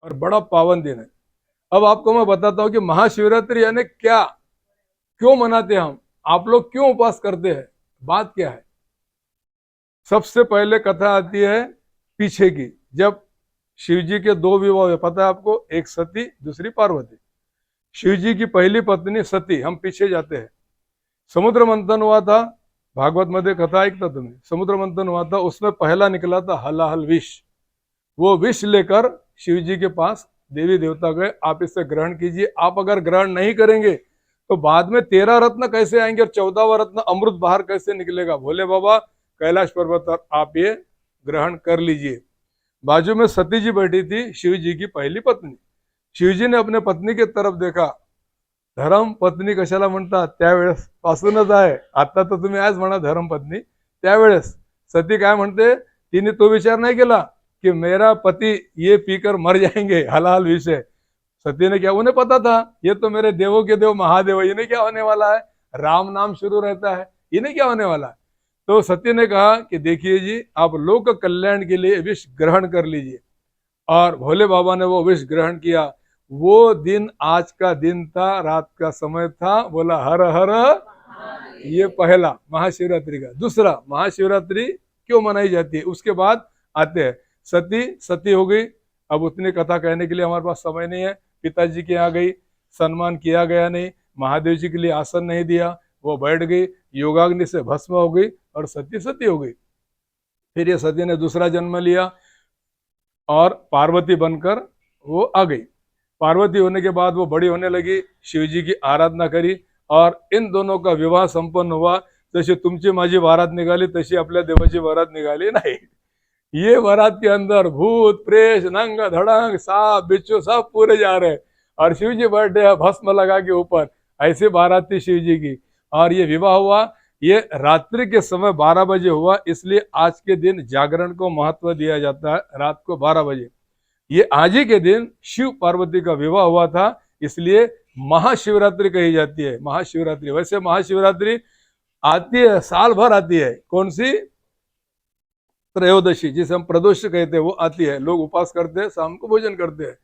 और बड़ा पावन दिन है। अब आपको मैं बताता हूँ कि महाशिवरात्रि यानी क्या, क्यों मनाते हैं हम, आप लोग क्यों उपवास करते हैं, बात क्या है। सबसे पहले कथा आती है पीछे की, जब शिव जी के दो विवाह हुए, पता है आपको, एक सती दूसरी पार्वती। शिव जी की पहली पत्नी सती, हम पीछे जाते हैं। समुद्र मंथन हुआ था, भागवत मध्य कथा ऐकता तुम्हें, समुद्र मंथन हुआ था, उसमें पहला निकला था हलाहल विष। वो विष लेकर शिव जी के पास देवी देवता गए, आप इसे ग्रहण कीजिए। आप अगर ग्रहण नहीं करेंगे तो बाद में 13 रत्न कैसे आएंगे और 14वां रत्न अमृत बाहर कैसे निकलेगा। भोले बाबा कैलाश पर्वत पर आप ये ग्रहण कर लीजिए। बाजू में सती जी बैठी थी, शिव जी की पहली पत्नी। शिवजी ने अपने पत्नी की तरफ देखा, धर्म पत्नी कशाला म्हणतात त्यावेळेस पासूनच आहे, आता तर तुम्ही आज म्हणा धर्म पत्नी, त्यावेळेस सती काय म्हणते, तिने तो विचार नहीं केला कि मेरा पति ये पीकर मर जाएंगे, हलाल विष है। सती ने क्या, उन्हें पता था ये तो मेरे देवों के देव महादेव, इन्हें क्या होने वाला है, राम नाम शुरू रहता है, इन्हें क्या होने वाला है। तो सती ने कहा कि देखिए जी, आप लोक कल्याण के लिए विष ग्रहण कर लीजिए। और भोले बाबा ने वो विष ग्रहण किया। वो दिन आज का दिन था, रात का समय था, बोला हर हर। ये पहला महाशिवरात्रि का। दूसरा, महाशिवरात्रि क्यों मनाई जाती है, उसके बाद आते हैं। सती सती हो गई, अब उतनी कथा कहने के लिए हमारे पास समय नहीं है। पिताजी के यहाँ गई, सम्मान किया गया नहीं, महादेव जी के लिए आसन नहीं दिया, वो बैठ गई, योगाग्नि से भस्म हो गई और सती सती हो गई। फिर ये सती ने दूसरा जन्म लिया और पार्वती बनकर वो आ गई। पार्वती होने के बाद वो बड़ी होने लगी, शिव जी की आराधना करी और इन दोनों का विवाह संपन्न हुआ। जैसे तुमची माझी वरात निघाली तशी आपल्या देवाची वरात निघाली नहीं। ये वरात के अंदर भूत प्रेत नंग धड़ंग सांप बिच्छू सब पूरे जा रहे हैं और शिव जी बैठे हैं भस्म लगा के ऊपर। ऐसी बारात थी शिव जी की। और ये विवाह हुआ, ये रात्रि के समय 12 बजे हुआ, इसलिए आज के दिन जागरण को महत्व दिया जाता है, रात को 12 बजे। ये आज ही के दिन शिव पार्वती का विवाह हुआ था, इसलिए महाशिवरात्रि कही जाती है। महाशिवरात्रि, वैसे महाशिवरात्रि आती है साल भर आती है, कौन सी, त्रयोदशी जिसे हम प्रदोष कहते हैं, वो आती है, लोग उपवास करते हैं, शाम को भोजन करते हैं।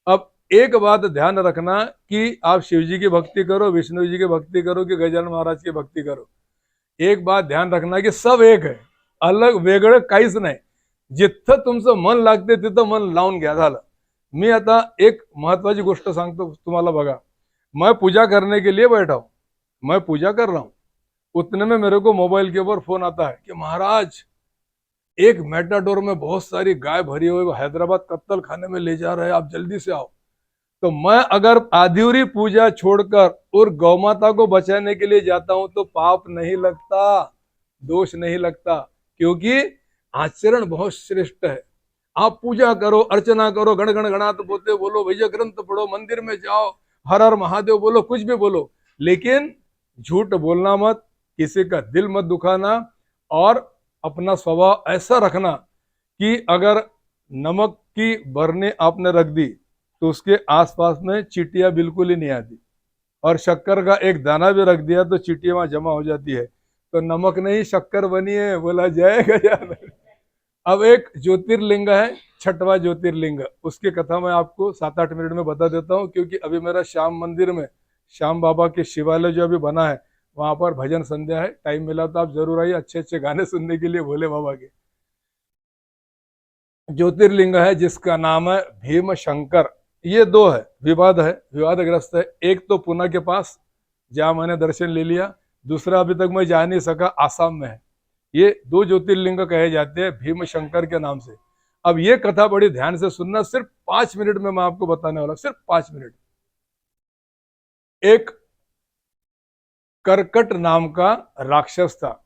अब एक बात ध्यान रखना कि आप शिव जी की भक्ति करो, विष्णु जी की भक्ति करो कि गजानन महाराज की भक्ती करो, एक बात ध्यान रखना कि सब एक है, अलग वेगळं काहीच नाही। जिथं तुमचं मन लागते तिथं मन लावून घ्या, झालं। मी आता एक महत्वाची गोष्ट सांगतो तुम्हाला, बघा, मैं पूजा करने के लिए बैठा हूं, मैं पूजा कर रहा हूं, उतने में मेरे को मोबाइल के ऊपर फोन आता है कि महाराज एक मेटाडोर में बहुत सारी गाय भरी हुई वो हैदराबाद कत्तल खाने में ले जा रहे हैं, आप जल्दी से आओ। तो मैं अगर आधुरी पूजा छोड़कर और गौमाता को बचाने के लिए जाता हूं तो पाप नहीं लगता, दोष नहीं लगता, क्योंकि आचरण बहुत श्रेष्ठ है। आप पूजा करो, अर्चना करो, गण गण गणात बोलते बोलो, विजय ग्रंथ पढ़ो, मंदिर में जाओ, हर हर महादेव बोलो, कुछ भी बोलो, लेकिन झूठ बोलना मत, किसी का दिल मत दुखाना, और अपना स्वभाव ऐसा रखना कि अगर नमक की बरनी आपने रख दी तो उसके आसपास में चींटियां बिल्कुल ही नहीं आती, और शक्कर का एक दाना भी रख दिया तो चींटियां वहां जमा हो जाती है। तो नमक नहीं शक्कर बनी है, बोला जय गजानन। अब एक ज्योतिर्लिंग है, छठवां ज्योतिर्लिंग, उसकी कथा मैं आपको 7-8 मिनट में बता देता हूँ, क्योंकि अभी मेरा श्याम मंदिर में श्याम बाबा के शिवालय जो अभी बना है वहां पर भजन संध्या है, टाइम मिला तो आप जरूर आइए अच्छे अच्छे गाने सुनने के लिए भोले बाबा के। ज्योतिर्लिंग है जिसका नाम है भीम शंकर। ये दो है, विवादग्रस्त है। एक तो पुणे के पास जहां मैंने दर्शन ले लिया, दूसरा अभी तक मैं जा नहीं सका, आसाम में है। ये दो ज्योतिर्लिंग कहे जाते हैं भीम शंकर के नाम से। अब ये कथा बड़ी ध्यान से सुनना, सिर्फ 5 मिनट में मैं आपको बताने वाला, सिर्फ 5 मिनट। एक करकट नाम का राक्षस था,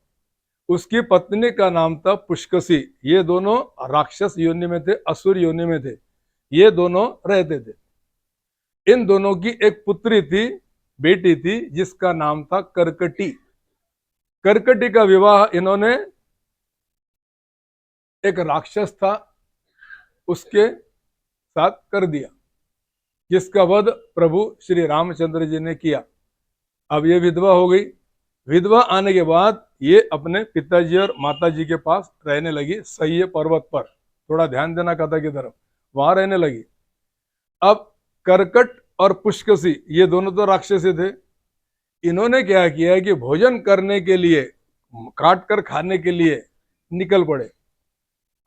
उसकी पत्नी का नाम था पुष्कसी। ये दोनों राक्षस योनि में थे, असुर योनि में थे, ये दोनों रहते थे। इन दोनों की एक पुत्री थी, बेटी थी, जिसका नाम था करकटी। करकटी का विवाह इन्होंने एक राक्षस था उसके साथ कर दिया, जिसका वध प्रभु श्री रामचंद्र जी ने किया। अब ये विधवा हो गई। विधवा आने के बाद ये अपने पिताजी और माताजी के पास रहने लगी, सह्य पर्वत पर। थोड़ा ध्यान देना कथा की तरफ, वहां रहने लगी। अब करकट और पुष्कसी ये दोनों तो राक्षसी थे। इन्होंने क्या किया कि भोजन करने के लिए, काट कर खाने के लिए निकल पड़े।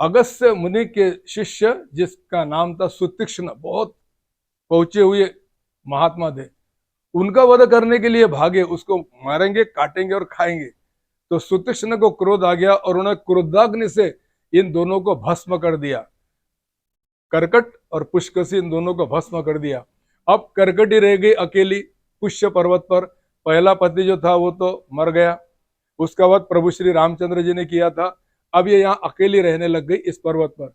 अगस्त्य मुनि के शिष्य, जिसका नाम था सुतीक्ष्ण, बहुत पहुंचे हुए महात्मा थे, उनका वध करने के लिए भागे, उसको मारेंगे, काटेंगे और खाएंगे। तो सुतीक्ष्ण को क्रोध आ गया और उन्होंने क्रोधाग्नि से इन दोनों को भस्म कर दिया। करकट और पुष्कसी इन दोनों को भस्म कर दिया। अब करकट ही रह गई अकेली पुष्य पर्वत पर। पहला पति जो था वो तो मर गया, उसका वध प्रभु श्री रामचंद्र जी ने किया था। अब ये यहाँ अकेली रहने लग गई इस पर्वत पर।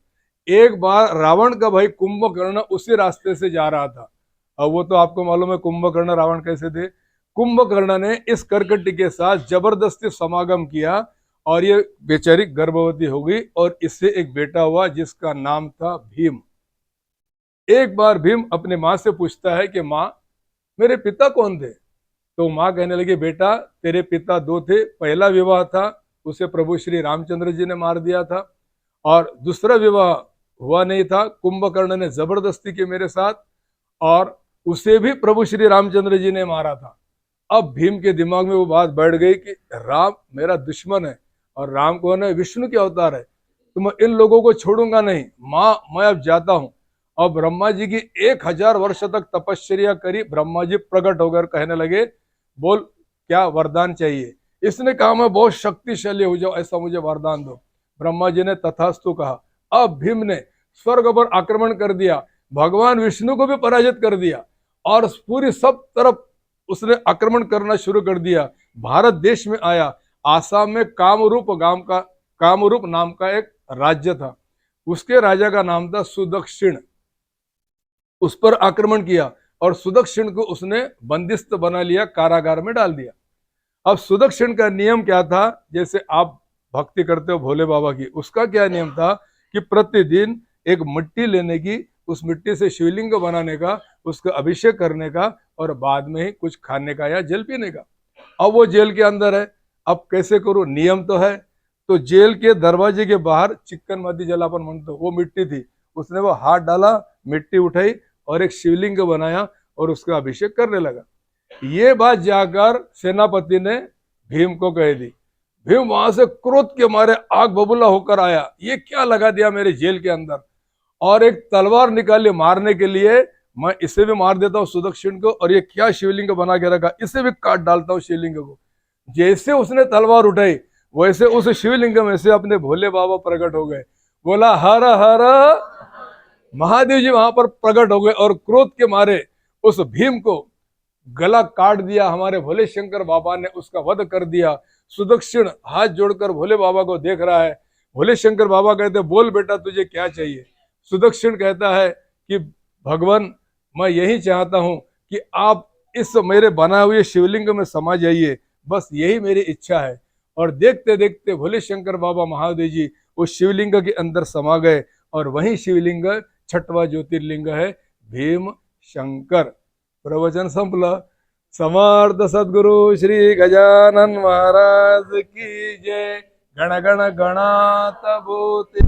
एक बार रावण का भाई कुंभकर्ण उसी रास्ते से जा रहा था। अब वो तो आपको मालूम है कुंभकर्ण रावण कैसे थे। कुंभकर्ण ने इस करकटी के साथ जबरदस्ती समागम किया और ये बेचारी गर्भवती हो गई और इससे एक बेटा हुआ जिसका नाम था भीम। एक बार भीम अपने माँ से पूछता है कि माँ, मेरे पिता कौन थे? तो माँ कहने लगी, बेटा तेरे पिता दो थे, पहला विवाह था उसे प्रभु श्री रामचंद्र जी ने मार दिया था, और दूसरा विवाह हुआ नहीं था, कुंभकर्ण ने जबरदस्ती की मेरे साथ, और उसे भी प्रभु श्री रामचंद्र जी ने मारा था। अब भीम के दिमाग में वो बात बैठ गई कि राम मेरा दुश्मन है और राम कौन है? विष्णु के अवतार है, तो मैं इन लोगों को छोड़ूंगा नहीं। माँ मैं अब जाता हूँ। और ब्रह्मा जी की 1000 वर्ष तक तपश्चर्या करी। ब्रह्मा जी प्रकट होकर कहने लगे, बोल क्या वरदान चाहिए? इसने कहा मैं बहुत शक्तिशाली हो जाऊं, ऐसा मुझे वरदान दो। ब्रह्मा जी ने तथास्तु कहा। अब भीम ने स्वर्ग पर आक्रमण कर दिया, भगवान विष्णु को भी पराजित कर दिया और पूरी सब तरफ उसने आक्रमण करना शुरू कर दिया। भारत देश में आया। आसाम में कामरूप नाम का एक राज्य था, उसके राजा का नाम था सुदक्षिण। उस पर आक्रमण किया और सुदक्षिण को उसने बंदिस्त बना लिया, कारागार में डाल दिया। अब सुदक्षिण का नियम क्या था? जैसे आप भक्ति करते हो भोले बाबा की, उसका क्या नियम था कि प्रतिदिन एक मिट्टी लेने की, उस मिट्टी से शिवलिंग बनाने का, उसका अभिषेक करने का और बाद में ही कुछ खाने का या जल पीने का। अब वो जेल के अंदर है, अब कैसे करूं? नियम तो है। तो जेल के दरवाजे के बाहर चिक्कन माती जलापन मनतो, वो मिट्टी थी, उसने वो हाथ डाला, मिट्टी उठाई और एक शिवलिंग बनाया और उसका अभिषेक करने लगा। ये बात जाकर सेनापति ने भीम को कह दी। भीम वहां से क्रोध के मारे आग बबूला होकर आया, ये क्या लगा दिया मेरे जेल के अंदर, और एक तलवार निकाली मारने के लिए। मैं इसे भी मार देता हूँ सुदक्षिण को, और ये क्या शिवलिंग बना के रखा, इसे भी काट डालता हूँ शिवलिंग को। जैसे उसने तलवार उठाई वैसे उस शिवलिंग में से अपने भोले बाबा प्रकट हो गए। बोला हर हर महादेव जी वहां पर प्रकट हो गए और क्रोध के मारे उस भीम को गला काट दिया। हमारे भोले शंकर बाबा ने उसका वध कर दिया। सुदक्षिण हाथ जोड़कर भोले बाबा को देख रहा है। भोले शंकर बाबा कहते, बोल बेटा तुझे क्या चाहिए? सुदक्षिण कहता है कि भगवान मैं यही चाहता हूं कि आप इस मेरे बनाए हुए शिवलिंग में समा जाइए, बस यही मेरी इच्छा है। और देखते देखते भोले शंकर बाबा महादेव जी उस शिवलिंग के अंदर समा गए और वही शिवलिंग 6वां ज्योतिर्लिंग है भीम शंकर। प्रवचन संपलं। समर्थ सद्गुरु श्री गजानन महाराज की जय। गण गण गणात भूते